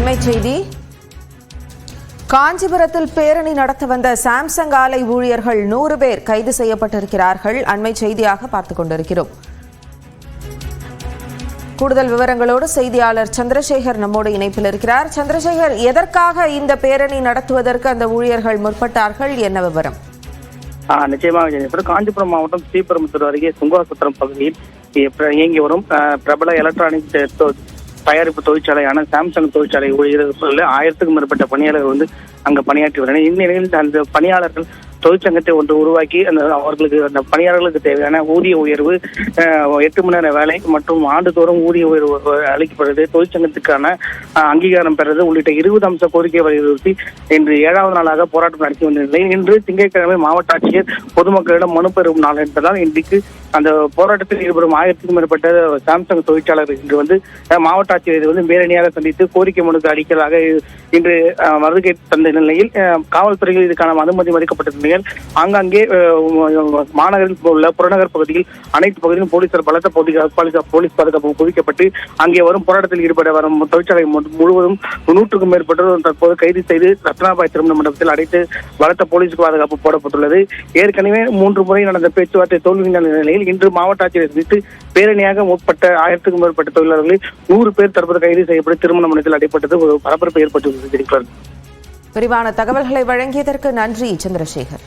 அண்மை செய்தி. காஞ்சிபுரத்தில் பேரணி நடத்த வந்த சாம்சங் ஆலை ஊழியர்கள் 100 பேர் கைது செய்யப்பட்டிருக்கிறார்கள். அண்மை செய்தியாக பார்த்துக் கொண்டிருக்கிறோம். கூடுதல் விவரங்களோடு செய்தியாளர் சந்திரசேகர் நம்மோடு இணைப்பில் இருக்கிறார். சந்திரசேகர், எதற்காக இந்த பேரணி நடத்துவதற்கு அந்த ஊழியர்கள் முற்பட்டார்கள்? என்ன விவரம்? நிச்சயமாக காஞ்சிபுரம் மாவட்டம் ஸ்ரீபெரும்புத்தூர் அருகே சுங்காசத்திரம் பகுதியில் இயங்கி வரும் பிரபல எலக்ட்ரானிக் தயாரிப்பு தொழிற்சாலையான சாம்சங் தொழிற்சாலை ஊழியர்கள் 1000க்கும் மேற்பட்ட பணியாளர்கள் அங்கு பணியாற்றி வருகின்றனர். இந்நிலையில் அந்த பணியாளர்கள் தொழிற்சங்கத்தை ஒன்று உருவாக்கி அவர்களுக்கு அந்த பணியாளர்களுக்கு தேவையான ஊதிய உயர்வு, 8 மணி நேர வேலை மற்றும் ஆண்டுதோறும் ஊதிய உயர்வு அளிக்கப்படுவது, தொழிற்சங்கத்துக்கான அங்கீகாரம் பெறுவது உள்ளிட்ட 20 அம்ச கோரிக்கை வலியுறுத்தி இன்று 7வது நாளாக போராட்டம் நடத்தி வந்த நிலையில் இன்று திங்கட்கிழமை மாவட்ட ஆட்சியர் பொதுமக்களிடம் மனு பெறும் நாள் என்பதால் இன்றைக்கு அந்த போராட்டத்தில் ஈடுபடும் 1000க்கும் மேற்பட்ட சாம்சங் தொழிற்சாளர்கள் இன்று மாவட்ட ஆட்சியர் பேரணியாக சந்தித்து கோரிக்கை மனுக்கு அளிக்கலாக இன்று வருகை தந்த நிலையில் காவல்துறையில் இதுக்கான அனுமதி மறுக்கப்பட்ட ஆங்காங்கே மாநகரில் உள்ள புறநகர் பகுதியில் அனைத்து பகுதியிலும் போலீசார் பலத்த போலீஸ் பாதுகாப்பு குவிக்கப்பட்டு அங்கே வரும் போராட்டத்தில் ஈடுபட வரும் தொழிற்சாலை முழுவதும் 100க்கும் மேற்பட்டோர் தற்போது கைது செய்து ரத்னாபாய் திருமண மண்டபத்தில் அடைத்து பலத்த போலீஸ் பாதுகாப்பு போடப்பட்டுள்ளது. ஏற்கனவே 3 முறை நடந்த பேச்சுவார்த்தை தோல்வி நிலையில் இன்று மாவட்ட ஆட்சியர் சந்தித்து பேரணியாக முற்பட்ட 1000க்கும் மேற்பட்ட தொழிலாளர்களில் 100 பேர் தற்போது கைது செய்யப்பட்டு திருமண மண்டபத்தில் அடைப்பட்டது ஒரு பரபரப்பு ஏற்பட்டுள்ளது. விரிவான தகவல்களை வழங்கியதற்கு நன்றி சந்திரசேகர்.